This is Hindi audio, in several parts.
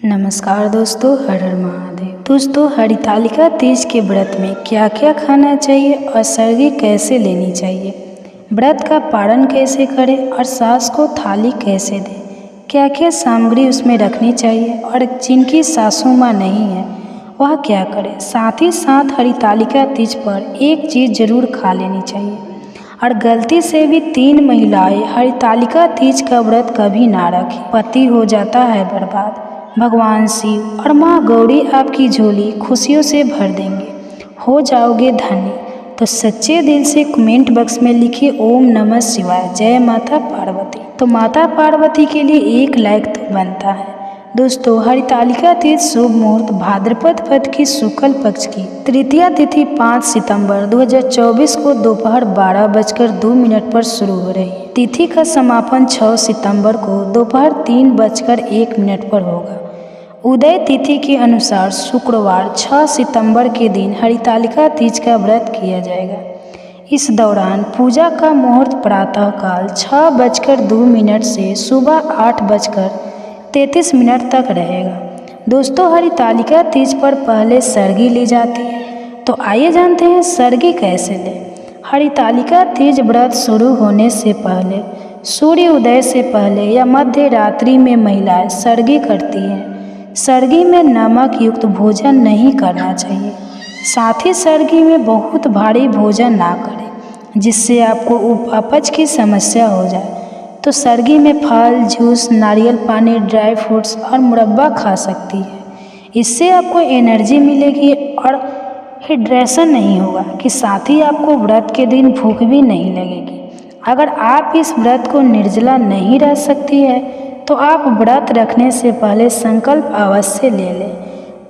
नमस्कार दोस्तों, हर हर महादेव। दोस्तों, हरितालिका तीज के व्रत में क्या क्या खाना चाहिए और सर्दी कैसे लेनी चाहिए, व्रत का पारण कैसे करें और सास को थाली कैसे दें, क्या क्या सामग्री उसमें रखनी चाहिए और जिनकी सासू माँ नहीं है वह क्या करें। साथ ही साथ हरितालिका तीज पर एक चीज़ जरूर खा लेनी चाहिए और गलती से भी 3 महिलाएं हरितालिका तीज का व्रत कभी ना रखें। पति हो जाता है बर्बाद। भगवान शिव और माँ गौरी आपकी झोली खुशियों से भर देंगे, हो जाओगे धनी। तो सच्चे दिल से कमेंट बॉक्स में लिखिए ओम नमः शिवाय, जय माता पार्वती। तो माता पार्वती के लिए एक लाइक तो बनता है। दोस्तों, हरितालिका तीज शुभ मुहूर्त भाद्रपद पद की शुक्ल पक्ष की तृतीया तिथि 5 सितंबर 2024 को दोपहर 12:02 पर शुरू हो रही है। तिथि का समापन 6 सितंबर को दोपहर 3:01 पर होगा। उदय तिथि के अनुसार शुक्रवार 6 सितंबर के दिन हरितालिका तीज का व्रत किया जाएगा। इस दौरान पूजा का मुहूर्त प्रातःकाल 6:02 से सुबह 8:33 तक रहेगा। दोस्तों, हरितालिका तीज पर पहले सर्गी ली जाती है, तो आइए जानते हैं सर्गी कैसे लें। हरितालिका तीज व्रत शुरू होने से पहले, सूर्य उदय से पहले या मध्य रात्रि में महिलाएं सर्गी करती हैं। सर्गी में नमक युक्त भोजन नहीं करना चाहिए। साथ ही सर्गी में बहुत भारी भोजन ना करें जिससे आपको अपच की समस्या हो जाए। तो सर्गी में फल, जूस, नारियल पानी, ड्राई फ्रूट्स और मुरब्बा खा सकती है। इससे आपको एनर्जी मिलेगी और हाइड्रेशन नहीं होगा कि साथ ही आपको व्रत के दिन भूख भी नहीं लगेगी। अगर आप इस व्रत को निर्जला नहीं रह सकती है तो आप व्रत रखने से पहले संकल्प अवश्य ले लें,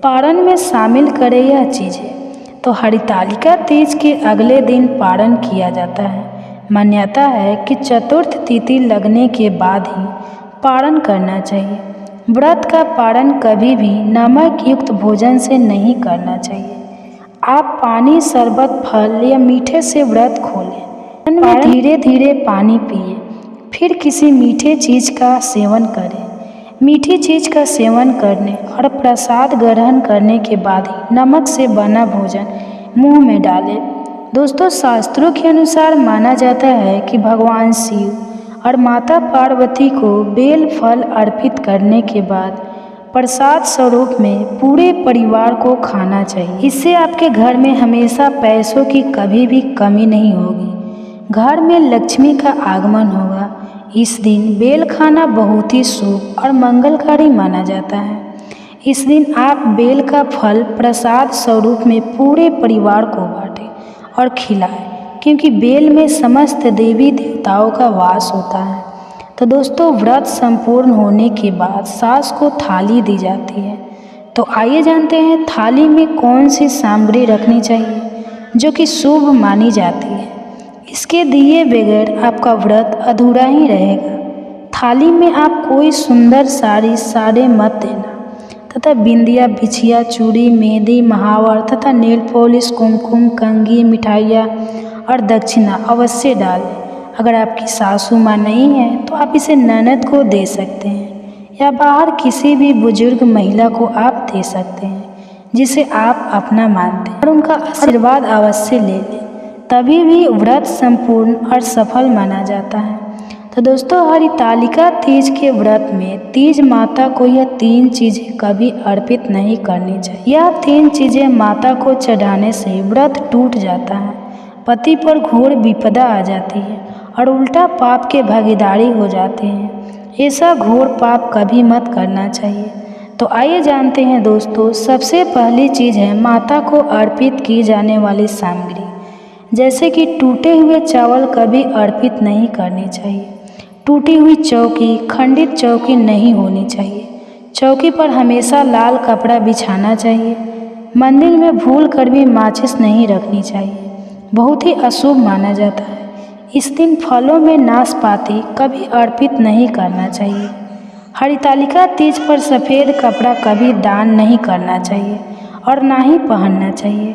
पारण में शामिल करें यह चीज़ें। तो हरितालिका तीज के अगले दिन पारण किया जाता है। मान्यता है कि चतुर्थ तिथि लगने के बाद ही पारण करना चाहिए। व्रत का पारण कभी भी नमक युक्त भोजन से नहीं करना चाहिए। आप पानी, शरबत, फल या मीठे से व्रत खोलें। पारण धीरे धीरे पानी पिए, फिर किसी मीठे चीज़ का सेवन करें। मीठी चीज़ का सेवन करने और प्रसाद ग्रहण करने के बाद ही नमक से बना भोजन मुंह में डालें। दोस्तों, शास्त्रों के अनुसार माना जाता है कि भगवान शिव और माता पार्वती को बेल फल अर्पित करने के बाद प्रसाद स्वरूप में पूरे परिवार को खाना चाहिए। इससे आपके घर में हमेशा पैसों की कभी भी कमी नहीं होगी, घर में लक्ष्मी का आगमन होगा। इस दिन बेल खाना बहुत ही शुभ और मंगलकारी माना जाता है। इस दिन आप बेल का फल प्रसाद स्वरूप में पूरे परिवार को बांटें और खिलाएं, क्योंकि बेल में समस्त देवी देवताओं का वास होता है। तो दोस्तों, व्रत संपूर्ण होने के बाद सास को थाली दी जाती है। तो आइए जानते हैं थाली में कौन सी सामग्री रखनी चाहिए जो कि शुभ मानी जाती है। इसके दिए बगैर आपका व्रत अधूरा ही रहेगा। थाली में आप कोई सुंदर साड़ी मत देना तथा बिंदिया, बिछिया, चूड़ी, मेहंदी, महावर तथा नेल पॉलिश, कुमकुम, कंघी, मिठाइयाँ और दक्षिणा अवश्य डालें। अगर आपकी सासू माँ नहीं है तो आप इसे ननद को दे सकते हैं या बाहर किसी भी बुजुर्ग महिला को आप दे सकते हैं जिसे आप अपना मानते हैं, और उनका आशीर्वाद अवश्य ले लें। तभी भी व्रत संपूर्ण और सफल माना जाता है। तो दोस्तों, हरितालिका तीज के व्रत में तीज माता को यह 3 चीज़ें कभी अर्पित नहीं करनी चाहिए। यह 3 चीज़ें माता को चढ़ाने से व्रत टूट जाता है, पति पर घोर विपदा आ जाती है और उल्टा पाप के भागीदारी हो जाते हैं। ऐसा घोर पाप कभी मत करना चाहिए। तो आइए जानते हैं दोस्तों, सबसे पहली चीज़ है माता को अर्पित की जाने वाली सामग्री। जैसे कि टूटे हुए चावल कभी अर्पित नहीं करने चाहिए। टूटी हुई चौकी, खंडित चौकी नहीं होनी चाहिए। चौकी पर हमेशा लाल कपड़ा बिछाना चाहिए। मंदिर में भूल कर भी माचिस नहीं रखनी चाहिए, बहुत ही अशुभ माना जाता है। इस दिन फलों में नाशपाती कभी अर्पित नहीं करना चाहिए। हरितालिका तीज पर सफ़ेद कपड़ा कभी दान नहीं करना चाहिए और ना ही पहनना चाहिए।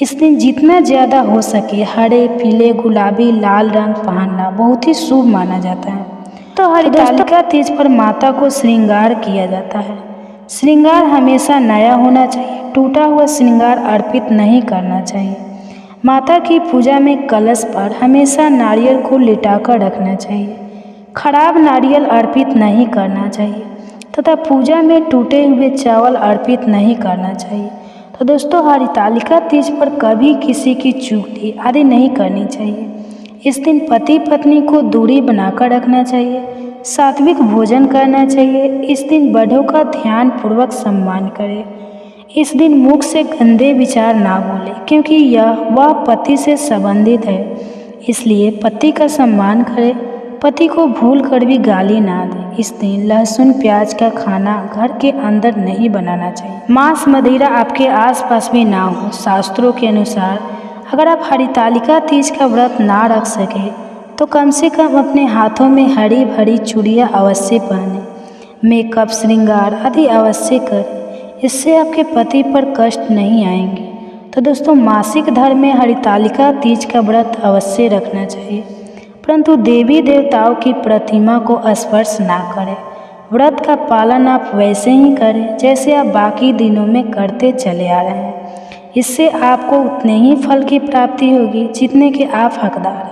इस दिन जितना ज़्यादा हो सके हरे, पीले, गुलाबी, लाल रंग पहनना बहुत ही शुभ माना जाता है। तो हरितालिका तीज पर माता को श्रृंगार किया जाता है। श्रृंगार हमेशा नया होना चाहिए, टूटा हुआ श्रृंगार अर्पित नहीं करना चाहिए। माता की पूजा में कलश पर हमेशा नारियल को लिटाकर रखना चाहिए। खराब नारियल अर्पित नहीं करना चाहिए तथा पूजा में टूटे हुए चावल अर्पित नहीं करना चाहिए। तो दोस्तों, हरितालिका तीज पर कभी किसी की चुगली आदि नहीं करनी चाहिए। इस दिन पति पत्नी को दूरी बनाकर रखना चाहिए, सात्विक भोजन करना चाहिए। इस दिन बड़ों का ध्यान पूर्वक सम्मान करें। इस दिन मुख से गंदे विचार ना बोले, क्योंकि वह पति से संबंधित है। इसलिए पति का सम्मान करें, पति को भूल कर भी गाली ना दें। इस दिन लहसुन प्याज का खाना घर के अंदर नहीं बनाना चाहिए। मांस मदिरा आपके आसपास भी ना हो। शास्त्रों के अनुसार अगर आप हरितालिका तीज का व्रत ना रख सके तो कम से कम अपने हाथों में हरी भरी चूड़ियाँ अवश्य पहने, मेकअप श्रृंगार आदि अवश्य करें। इससे आपके पति पर कष्ट नहीं आएंगे। तो दोस्तों, मासिक धर्म में हरितालिका तीज का व्रत अवश्य रखना चाहिए, परंतु देवी देवताओं की प्रतिमा को स्पर्श ना करें। व्रत का पालन आप वैसे ही करें जैसे आप बाकी दिनों में करते चले आ रहे हैं। इससे आपको उतने ही फल की प्राप्ति होगी जितने के आप हकदार हैं।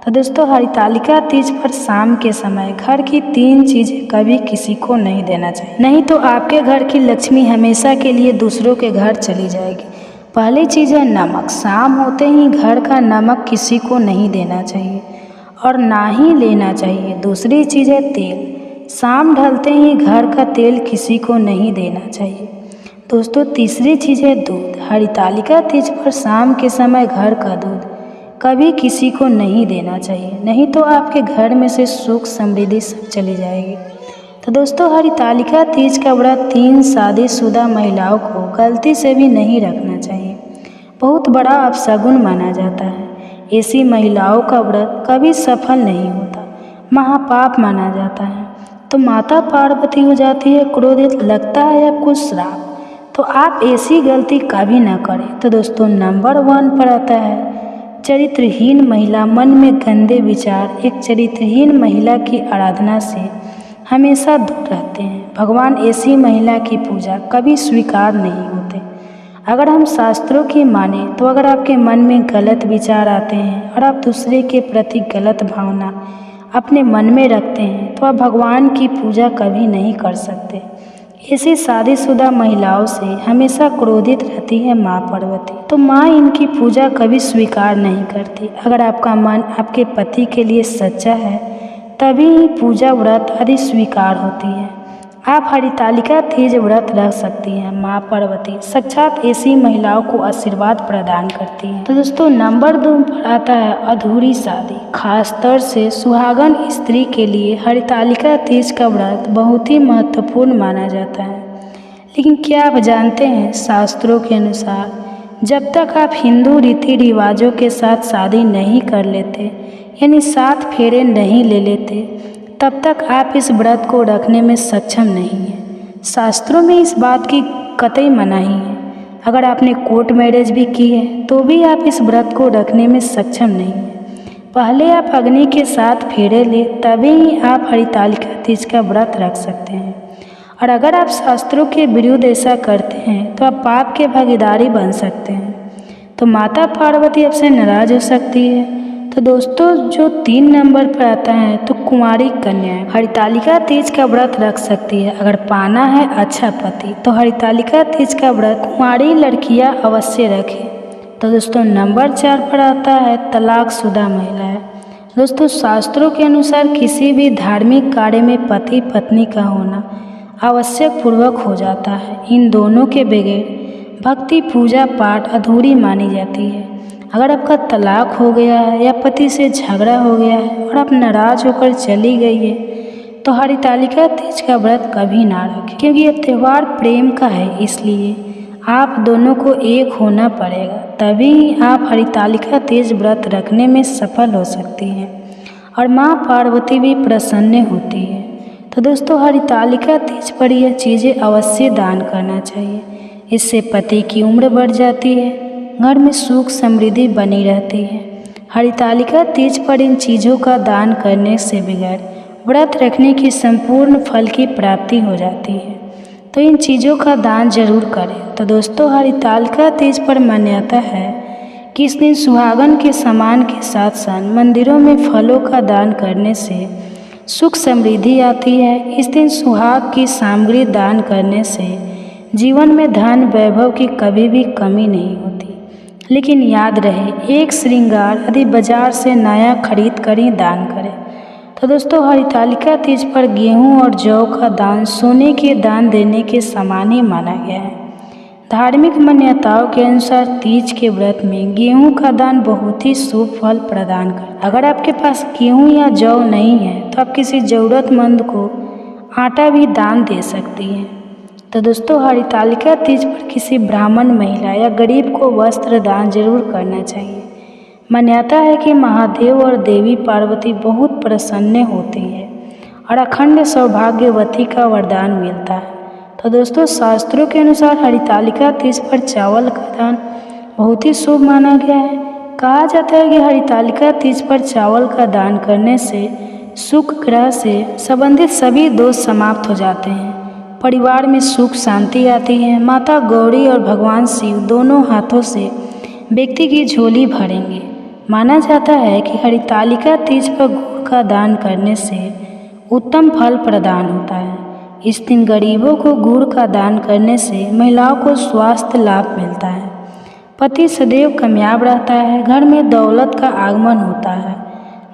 तो दोस्तों, हरितालिका तीज पर शाम के समय घर की 3 चीज़ें कभी किसी को नहीं देना चाहिए, नहीं तो आपके घर की लक्ष्मी हमेशा के लिए दूसरों के घर चली जाएगी। पहली चीज़ है नमक। शाम होते ही घर का नमक किसी को नहीं देना चाहिए और ना ही लेना चाहिए। दूसरी चीज़ है तेल। शाम ढलते ही घर का तेल किसी को नहीं देना चाहिए। दोस्तों, तीसरी चीज़ है दूध। हरितालिका तीज पर शाम के समय घर का दूध कभी किसी को नहीं देना चाहिए, नहीं तो आपके घर में से सुख समृद्धि सब चली जाएगी। तो दोस्तों, हरितालिका तीज का व्रत 3 शादीशुदा महिलाओं को गलती से भी नहीं रखना चाहिए। बहुत बड़ा अपशगुन माना जाता है। ऐसी महिलाओं का व्रत कभी सफल नहीं होता, महापाप माना जाता है। तो माता पार्वती हो जाती है क्रोधित, लगता है आपको श्राप। तो आप ऐसी गलती कभी ना करें। तो दोस्तों, नंबर 1 पर आता है चरित्रहीन महिला। मन में गंदे विचार। एक चरित्रहीन महिला की आराधना से हमेशा दूर रहते हैं। भगवान ऐसी महिला की पूजा कभी स्वीकार नहीं होते। अगर हम शास्त्रों की माने तो अगर आपके मन में गलत विचार आते हैं और आप दूसरे के प्रति गलत भावना अपने मन में रखते हैं तो आप भगवान की पूजा कभी नहीं कर सकते। ऐसी शादीशुदा महिलाओं से हमेशा क्रोधित रहती है माँ पार्वती। तो माँ इनकी पूजा कभी स्वीकार नहीं करती। अगर आपका मन आपके पति के लिए सच्चा है तभी ही पूजा व्रत आदि स्वीकार होती है। आप हरितालिका तीज व्रत रख सकती हैं। माँ पार्वती साक्षात ऐसी महिलाओं को आशीर्वाद प्रदान करती हैं। तो दोस्तों, नंबर 2 पर आता है अधूरी शादी। खासतौर से सुहागन स्त्री के लिए हरितालिका तीज का व्रत बहुत ही महत्वपूर्ण माना जाता है। लेकिन क्या आप जानते हैं, शास्त्रों के अनुसार जब तक आप हिंदू रीति रिवाजों के साथ शादी नहीं कर लेते, यानी 7 फेरे नहीं ले लेते, तब तक आप इस व्रत को रखने में सक्षम नहीं हैं। शास्त्रों में इस बात की कतई मनाही है। अगर आपने कोर्ट मैरिज भी की है तो भी आप इस व्रत को रखने में सक्षम नहीं हैं। पहले आप अग्नि के 7 फेरे ले, तभी ही आप हरितालिका तीज का व्रत रख सकते हैं। और अगर आप शास्त्रों के विरुद्ध ऐसा करते हैं तो आप पाप के भागीदारी बन सकते हैं। तो माता पार्वती आपसे नाराज हो सकती है। तो दोस्तों, जो 3 नंबर पर आता है तो कुंवारी कन्या हरितालिका तीज का व्रत रख सकती है। अगर पाना है अच्छा पति तो हरितालिका तीज का व्रत कुंवारी लड़कियां अवश्य रखें। तो दोस्तों, नंबर 4 पर आता है तलाकशुदा महिलाएं। दोस्तों, शास्त्रों के अनुसार किसी भी धार्मिक कार्य में पति पत्नी का होना आवश्यक पूर्वक हो जाता है। इन दोनों के बगैर भक्ति पूजा पाठ अधूरी मानी जाती है। अगर आपका तलाक हो गया है या पति से झगड़ा हो गया है और आप नाराज होकर चली गई है तो हरितालिका तीज का व्रत कभी ना रखें, क्योंकि यह त्यौहार प्रेम का है। इसलिए आप दोनों को एक होना पड़ेगा, तभी आप हरितालिका तीज व्रत रखने में सफल हो सकती हैं और माँ पार्वती भी प्रसन्न होती है। तो दोस्तों, हरितालिका तीज पर यह चीज़ें अवश्य दान करना चाहिए। इससे पति की उम्र बढ़ जाती है, घर में सुख समृद्धि बनी रहती है। हरितालिका तीज पर इन चीज़ों का दान करने से बगैर व्रत रखने की संपूर्ण फल की प्राप्ति हो जाती है। तो इन चीज़ों का दान जरूर करें। तो दोस्तों, हरितालिका तीज पर मान्यता है कि इस दिन सुहागन के सामान के साथ साथ मंदिरों में फलों का दान करने से सुख समृद्धि आती है। इस दिन सुहाग की सामग्री दान करने से जीवन में धन वैभव की कभी भी कमी नहीं होती। लेकिन याद रहे, एक श्रृंगार यदि बाजार से नया खरीद कर ही दान करें। तो दोस्तों, हरितालिका तीज पर गेहूं और जौ का दान सोने के दान देने के समान ही माना गया है। धार्मिक मान्यताओं के अनुसार तीज के व्रत में गेहूं का दान बहुत ही शुभ फल प्रदान करता है। अगर आपके पास गेहूं या जौ नहीं है तो आप किसी ज़रूरतमंद को आटा भी दान दे सकती हैं। तो दोस्तों, हरितालिका तीज पर किसी ब्राह्मण महिला या गरीब को वस्त्र दान जरूर करना चाहिए। मान्यता है कि महादेव और देवी पार्वती बहुत प्रसन्न होती है और अखंड सौभाग्यवती का वरदान मिलता है। तो दोस्तों, शास्त्रों के अनुसार हरितालिका तीज पर चावल का दान बहुत ही शुभ माना गया है। कहा जाता है कि हरितालिका तीज पर चावल का दान करने से शुक्र ग्रह से संबंधित सभी दोष समाप्त हो जाते हैं, परिवार में सुख शांति आती है। माता गौरी और भगवान शिव दोनों हाथों से व्यक्ति की झोली भरेंगे। माना जाता है कि हरितालिका तीज पर गुड़ का दान करने से उत्तम फल प्रदान होता है। इस दिन गरीबों को गुड़ का दान करने से महिलाओं को स्वास्थ्य लाभ मिलता है, पति सदैव कामयाब रहता है, घर में दौलत का आगमन होता है,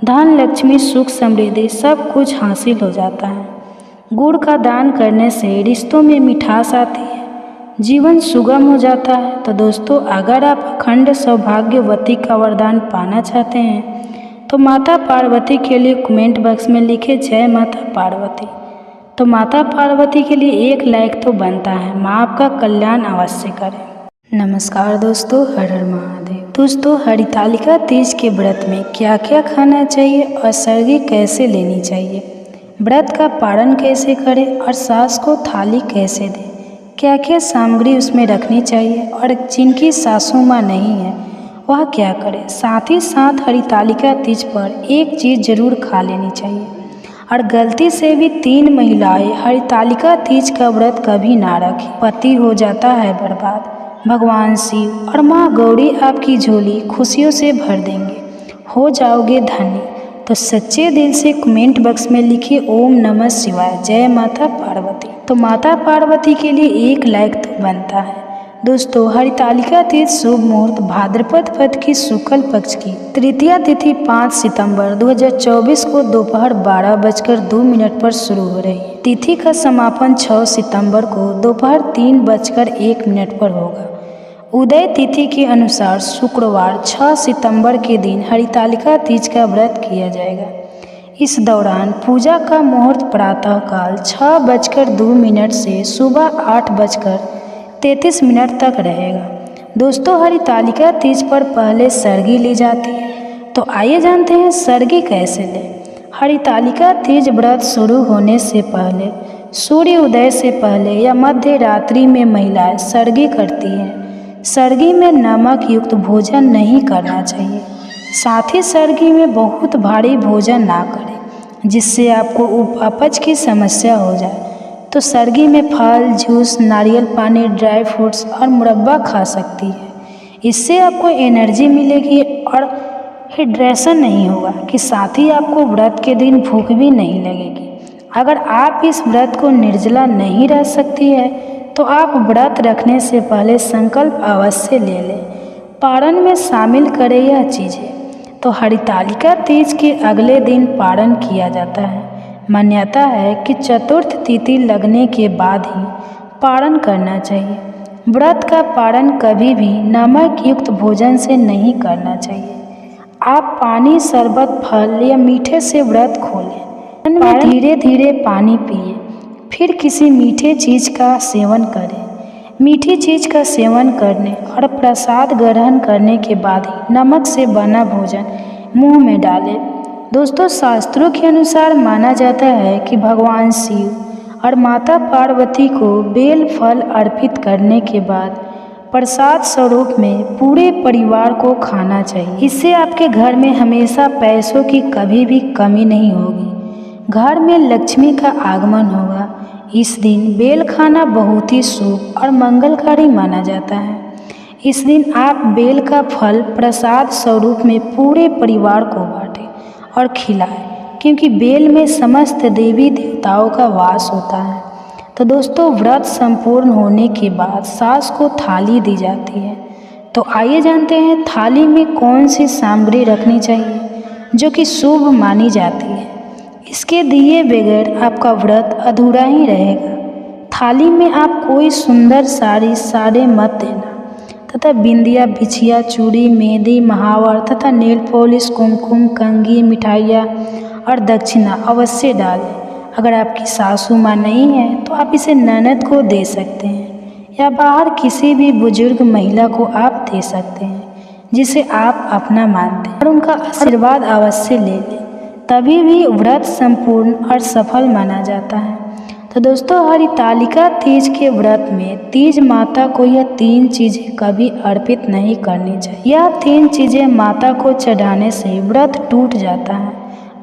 धन लक्ष्मी सुख समृद्धि सब कुछ हासिल हो जाता है। गुड़ का दान करने से रिश्तों में मिठास आती है, जीवन सुगम हो जाता है। तो दोस्तों, अगर आप अखंड सौभाग्यवती का वरदान पाना चाहते हैं तो माता पार्वती के लिए कमेंट बॉक्स में लिखे जय माता पार्वती। तो माता पार्वती के लिए एक लाइक तो बनता है। माँ आपका कल्याण अवश्य करें। नमस्कार दोस्तों, हर हर महादेव। दोस्तों, हरितालिका तीज के व्रत में क्या क्या खाना चाहिए और सर्गी कैसे लेनी चाहिए, व्रत का पालन कैसे करें और सास को थाली कैसे दें, क्या क्या सामग्री उसमें रखनी चाहिए और जिनकी सासू माँ नहीं है वह क्या करे। साथ ही साथ हरितालिका तीज पर एक चीज़ जरूर खा लेनी चाहिए और गलती से भी 3 महिलाएं हरितालिका तीज का व्रत कभी ना रखें। पति हो जाता है बर्बाद। भगवान शिव और माँ गौरी आपकी झोली खुशियों से भर देंगे, हो जाओगे धन्य। तो सच्चे दिल से कमेंट बॉक्स में लिखिए ओम नमः शिवाय, जय माता पार्वती। तो माता पार्वती के लिए एक लाइक तो बनता है। दोस्तों, हरितालिका तीज शुभ मुहूर्त भाद्रपद पद की शुक्ल पक्ष की तृतीया तिथि 5 सितंबर 2024 को दोपहर 12:02 पर शुरू हो रही है। तिथि का समापन 6 सितंबर को दोपहर 3:01 पर होगा। उदय तिथि के अनुसार शुक्रवार 6 सितंबर के दिन हरितालिका तीज का व्रत किया जाएगा। इस दौरान पूजा का मुहूर्त प्रातःकाल 6:02 से सुबह 8:33 तक रहेगा। दोस्तों, हरितालिका तीज पर पहले सर्गी ली जाती है। तो आइए जानते हैं सर्गी कैसे लें। हरितालिका तीज व्रत शुरू होने से पहले, सूर्य उदय से पहले या मध्य रात्रि में महिलाएं सर्गी करती हैं। सर्गी में नमक युक्त भोजन नहीं करना चाहिए। साथ ही सर्गी में बहुत भारी भोजन ना करें जिससे आपको अपच की समस्या हो जाए। तो सर्गी में फल, जूस, नारियल पानी, ड्राई फ्रूट्स और मुरब्बा खा सकती है। इससे आपको एनर्जी मिलेगी और हाइड्रेशन नहीं होगा कि साथ ही आपको व्रत के दिन भूख भी नहीं लगेगी। अगर आप इस व्रत को निर्जला नहीं रह सकती है तो आप व्रत रखने से पहले संकल्प अवश्य ले लें, पारण में शामिल करें यह चीज़ें। तो हरितालिका तीज के अगले दिन पारण किया जाता है। मान्यता है कि चतुर्थ तिथि लगने के बाद ही पारण करना चाहिए। व्रत का पारण कभी भी नमक युक्त भोजन से नहीं करना चाहिए। आप पानी, शरबत, फल या मीठे से व्रत खोलें। धीरे धीरे पानी पिए, फिर किसी मीठे चीज़ का सेवन करें। मीठी चीज़ का सेवन करने और प्रसाद ग्रहण करने के बाद ही नमक से बना भोजन मुंह में डालें। दोस्तों, शास्त्रों के अनुसार माना जाता है कि भगवान शिव और माता पार्वती को बेल फल अर्पित करने के बाद प्रसाद स्वरूप में पूरे परिवार को खाना चाहिए। इससे आपके घर में हमेशा पैसों की कभी भी कमी नहीं होगी, घर में लक्ष्मी का आगमन होगा। इस दिन बेल खाना बहुत ही शुभ और मंगलकारी माना जाता है। इस दिन आप बेल का फल प्रसाद स्वरूप में पूरे परिवार को बांटें और खिलाएं, क्योंकि बेल में समस्त देवी देवताओं का वास होता है। तो दोस्तों, व्रत संपूर्ण होने के बाद सास को थाली दी जाती है। तो आइए जानते हैं थाली में कौन सी सामग्री रखनी चाहिए जो कि शुभ मानी जाती है। इसके दिए बगैर आपका व्रत अधूरा ही रहेगा। थाली में आप कोई सुंदर साड़ी मत देना तथा बिंदिया, बिछिया, चूड़ी, मेहंदी, महावर तथा नेल पॉलिश, कुमकुम, कंघी, मिठाइयाँ और दक्षिणा अवश्य डालें। अगर आपकी सासू माँ नहीं है तो आप इसे ननद को दे सकते हैं या बाहर किसी भी बुजुर्ग महिला को आप दे सकते हैं जिसे आप अपना मानते हैं, और उनका आशीर्वाद अवश्य ले लें, तभी भी व्रत संपूर्ण और सफल माना जाता है। तो दोस्तों, हरितालिका तीज के व्रत में तीज माता को यह 3 चीज़ें कभी अर्पित नहीं करनी चाहिए। यह 3 चीज़ें माता को चढ़ाने से व्रत टूट जाता है,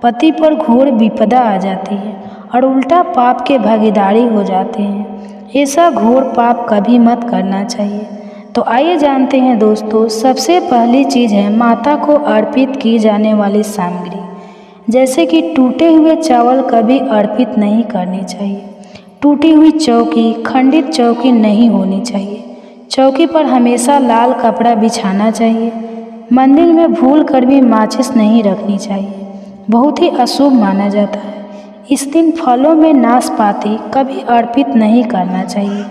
पति पर घोर विपदा आ जाती है और उल्टा पाप के भागीदारी हो जाते हैं। ऐसा घोर पाप कभी मत करना चाहिए। तो आइए जानते हैं दोस्तों, सबसे पहली चीज़ है माता को अर्पित की जाने वाली सामग्री, जैसे कि टूटे हुए चावल कभी अर्पित नहीं करने चाहिए। टूटी हुई चौकी, खंडित चौकी नहीं होनी चाहिए। चौकी पर हमेशा लाल कपड़ा बिछाना चाहिए। मंदिर में भूल कर भी माचिस नहीं रखनी चाहिए, बहुत ही अशुभ माना जाता है। इस दिन फलों में नाशपाती कभी अर्पित नहीं करना चाहिए।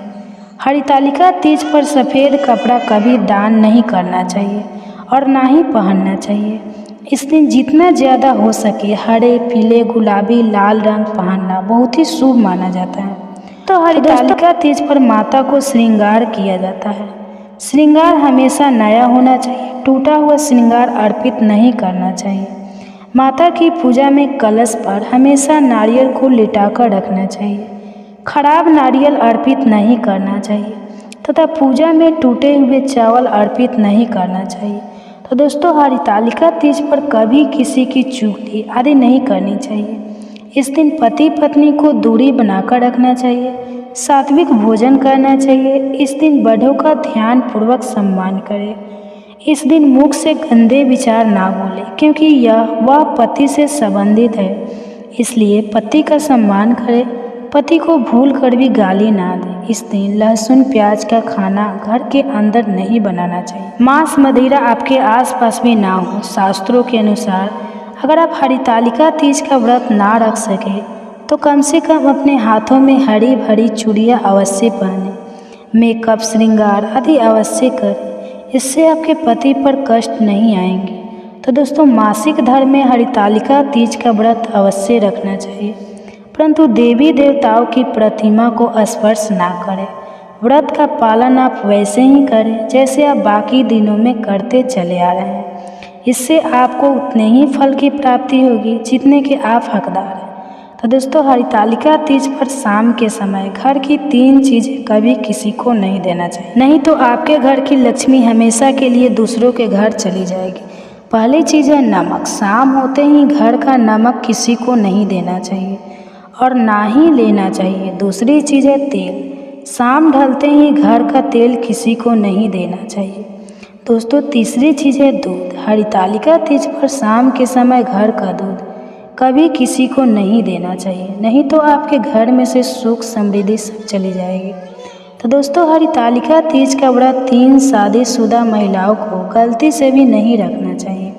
हरितालिका तीज पर सफ़ेद कपड़ा कभी दान नहीं करना चाहिए और ना ही पहनना चाहिए। इस दिन जितना ज़्यादा हो सके हरे, पीले, गुलाबी, लाल रंग पहनना बहुत ही शुभ माना जाता है। तो हरितालिका तीज पर माता को श्रृंगार किया जाता है। श्रृंगार हमेशा नया होना चाहिए, टूटा हुआ श्रृंगार अर्पित नहीं करना चाहिए। माता की पूजा में कलश पर हमेशा नारियल को लिटाकर रखना चाहिए। खराब नारियल अर्पित नहीं करना चाहिए तथा पूजा में टूटे हुए चावल अर्पित नहीं करना चाहिए। तो दोस्तों, हरितालिका तीज पर कभी किसी की चुगली आदि नहीं करनी चाहिए। इस दिन पति पत्नी को दूरी बनाकर रखना चाहिए, सात्विक भोजन करना चाहिए। इस दिन बड़ों का ध्यान पूर्वक सम्मान करें। इस दिन मुख से गंदे विचार ना बोले, क्योंकि वह पति से संबंधित है, इसलिए पति का सम्मान करें। पति को भूल कर भी गाली ना दें। इस दिन लहसुन प्याज का खाना घर के अंदर नहीं बनाना चाहिए। मांस मदिरा आपके आसपास भी ना हो। शास्त्रों के अनुसार अगर आप हरितालिका तीज का व्रत ना रख सके तो कम से कम अपने हाथों में हरी भरी चूड़ियाँ अवश्य पहने, मेकअप, श्रृंगार आदि अवश्य करें। इससे आपके पति पर कष्ट नहीं आएंगे। तो दोस्तों, मासिक धर्म में हरितालिका तीज का व्रत अवश्य रखना चाहिए, परंतु देवी देवताओं की प्रतिमा को स्पर्श ना करें। व्रत का पालन आप वैसे ही करें जैसे आप बाकी दिनों में करते चले आ रहे हैं। इससे आपको उतने ही फल की प्राप्ति होगी जितने के आप हकदार हैं। तो दोस्तों, हरितालिका तीज पर शाम के समय घर की 3 चीज़ें कभी किसी को नहीं देना चाहिए, नहीं तो आपके घर की लक्ष्मी हमेशा के लिए दूसरों के घर चली जाएगी। पहली चीज़ है नमक। शाम होते ही घर का नमक किसी को नहीं देना चाहिए और ना ही लेना चाहिए। दूसरी चीज़ है तेल। शाम ढलते ही घर का तेल किसी को नहीं देना चाहिए। दोस्तों, तीसरी चीज़ है दूध। हरितालिका तीज पर शाम के समय घर का दूध कभी किसी को नहीं देना चाहिए, नहीं तो आपके घर में से सुख समृद्धि सब चली जाएगी। तो दोस्तों, हरितालिका तीज का व्रत 3 शादीशुदा महिलाओं को गलती से भी नहीं रखना चाहिए।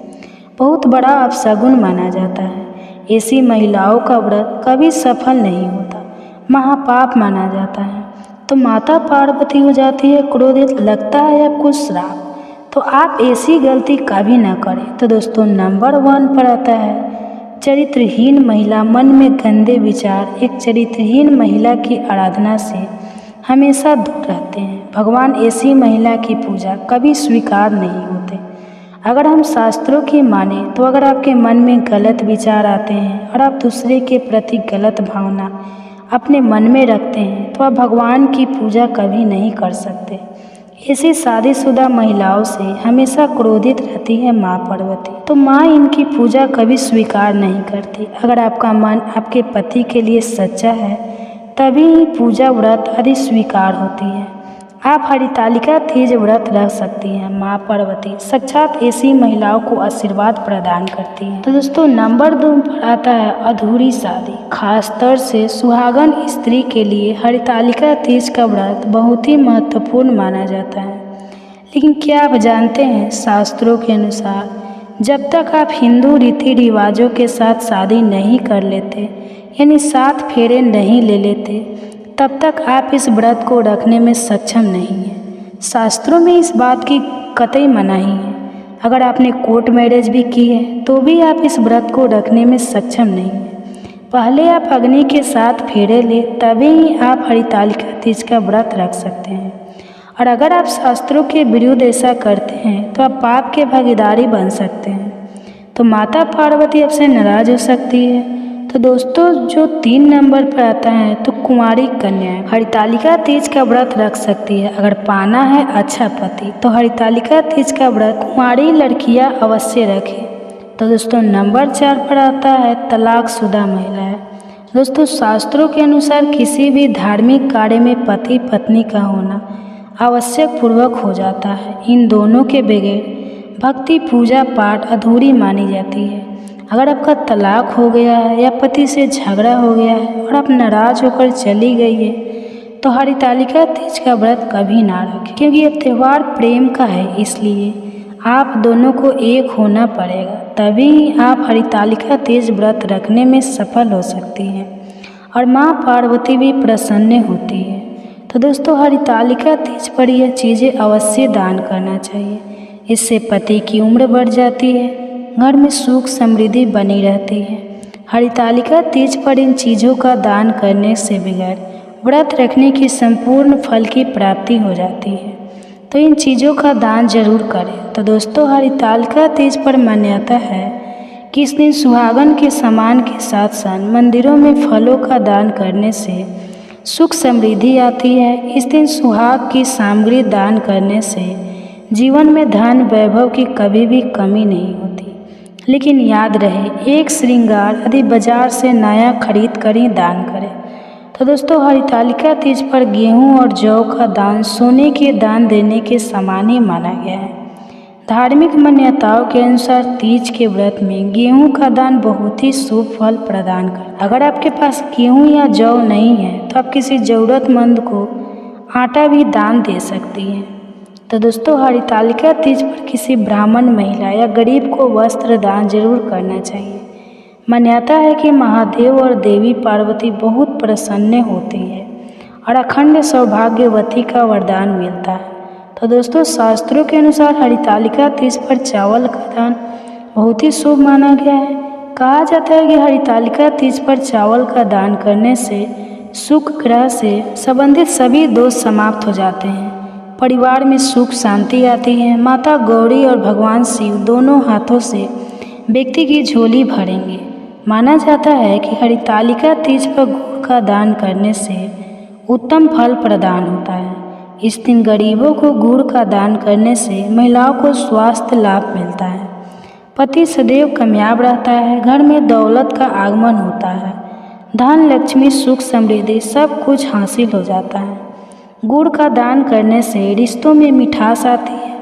बहुत बड़ा अपशगुन माना जाता है। ऐसी महिलाओं का व्रत कभी सफल नहीं होता, महापाप माना जाता है। तो माता पार्वती हो जाती है क्रोधित, लगता है आपको श्राप। तो आप ऐसी गलती कभी ना करें। तो दोस्तों, नंबर 1 पर आता है चरित्रहीन महिला। मन में गंदे विचार। एक चरित्रहीन महिला की आराधना से हमेशा दूर रहते हैं। भगवान ऐसी महिला की पूजा कभी स्वीकार नहीं होते। अगर हम शास्त्रों की माने तो अगर आपके मन में गलत विचार आते हैं और आप दूसरे के प्रति गलत भावना अपने मन में रखते हैं तो आप भगवान की पूजा कभी नहीं कर सकते। ऐसी शादीशुदा महिलाओं से हमेशा क्रोधित रहती है माँ पार्वती। तो माँ इनकी पूजा कभी स्वीकार नहीं करती। अगर आपका मन आपके पति के लिए सच्चा है तभी ही पूजा व्रत आदि स्वीकार होती है। आप हरितालिका तीज व्रत रख सकती हैं। माँ पार्वती साक्षात ऐसी महिलाओं को आशीर्वाद प्रदान करती हैं। तो दोस्तों नंबर 2 पर आता है अधूरी शादी। खासतौर से सुहागन स्त्री के लिए हरितालिका तीज का व्रत बहुत ही महत्वपूर्ण माना जाता है। लेकिन क्या आप जानते हैं, शास्त्रों के अनुसार जब तक आप हिंदू रीति रिवाजों के साथ शादी नहीं कर लेते, यानी 7 फेरे नहीं ले लेते, तब तक आप इस व्रत को रखने में सक्षम नहीं हैं। शास्त्रों में इस बात की कतई मनाही है। अगर आपने कोर्ट मैरिज भी की है तो भी आप इस व्रत को रखने में सक्षम नहीं हैं। पहले आप अग्नि के 7 फेरे ले, तभी ही आप हरितालिका तीज का व्रत रख सकते हैं। और अगर आप शास्त्रों के विरुद्ध ऐसा करते हैं तो आप पाप के भागीदारी बन सकते हैं। तो माता पार्वती आपसे नाराज हो सकती है। तो दोस्तों जो 3 नंबर पर आता है तो कुंवारी कन्या हरितालिका तीज का व्रत रख सकती है। अगर पाना है अच्छा पति तो हरितालिका तीज का व्रत कुंवारी लड़कियां अवश्य रखें। तो दोस्तों नंबर 4 पर आता है तलाकशुदा महिलाएं। दोस्तों शास्त्रों के अनुसार किसी भी धार्मिक कार्य में पति पत्नी का होना आवश्यक पूर्वक हो जाता है। इन दोनों के बगैर भक्ति पूजा पाठ अधूरी मानी जाती है। अगर आपका तलाक हो गया है या पति से झगड़ा हो गया है और आप नाराज होकर चली गई है तो हरितालिका तीज का व्रत कभी ना रखें, क्योंकि यह त्यौहार प्रेम का है। इसलिए आप दोनों को एक होना पड़ेगा, तभी ही आप हरितालिका तीज व्रत रखने में सफल हो सकती हैं और माँ पार्वती भी प्रसन्न होती है। तो दोस्तों हरितालिका तीज पर यह चीज़ें अवश्य दान करना चाहिए। इससे पति की उम्र बढ़ जाती है, घर में सुख समृद्धि बनी रहती है। हरितालिका तीज पर इन चीज़ों का दान करने से बगैर व्रत रखने की संपूर्ण फल की प्राप्ति हो जाती है। तो इन चीज़ों का दान जरूर करें। तो दोस्तों हरितालिका तीज पर मान्यता है कि इस दिन सुहागन के सामान के साथ साथ मंदिरों में फलों का दान करने से सुख समृद्धि आती है। इस दिन सुहाग की सामग्री दान करने से जीवन में धन वैभव की कभी भी कमी नहीं होती। लेकिन याद रहे, एक श्रृंगार यदि बाजार से नया खरीद कर ही दान करें। तो दोस्तों हरितालिका तीज पर गेहूं और जौ का दान सोने के दान देने के समान ही माना गया है। धार्मिक मान्यताओं के अनुसार तीज के व्रत में गेहूं का दान बहुत ही शुभ फल प्रदान करता है। अगर आपके पास गेहूं या जौ नहीं है तो आप किसी ज़रूरतमंद को आटा भी दान दे सकती हैं। तो दोस्तों हरितालिका तीज पर किसी ब्राह्मण महिला या गरीब को वस्त्र दान जरूर करना चाहिए। मान्यता है कि महादेव और देवी पार्वती बहुत प्रसन्न होती है और अखंड सौभाग्यवती का वरदान मिलता है। तो दोस्तों शास्त्रों के अनुसार हरितालिका तीज पर चावल का दान बहुत ही शुभ माना गया है। कहा जाता है कि हरितालिका तीज पर चावल का दान करने से शुक्र ग्रह से संबंधित सभी दोष समाप्त हो जाते हैं, परिवार में सुख शांति आती है। माता गौरी और भगवान शिव दोनों हाथों से व्यक्ति की झोली भरेंगे। माना जाता है कि हरितालिका तीज पर गुड़ का दान करने से उत्तम फल प्रदान होता है। इस दिन गरीबों को गुड़ का दान करने से महिलाओं को स्वास्थ्य लाभ मिलता है, पति सदैव कामयाब रहता है, घर में दौलत का आगमन होता है, धन लक्ष्मी सुख समृद्धि सब कुछ हासिल हो जाता है। गुड़ का दान करने से रिश्तों में मिठास आती है,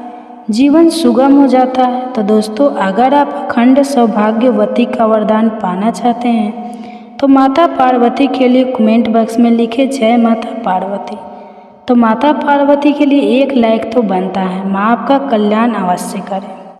जीवन सुगम हो जाता है। तो दोस्तों अगर आप अखंड सौभाग्यवती का वरदान पाना चाहते हैं तो माता पार्वती के लिए कमेंट बॉक्स में लिखे जय माता पार्वती। तो माता पार्वती के लिए 1 लाइक तो बनता है। माँ आपका कल्याण अवश्य करें।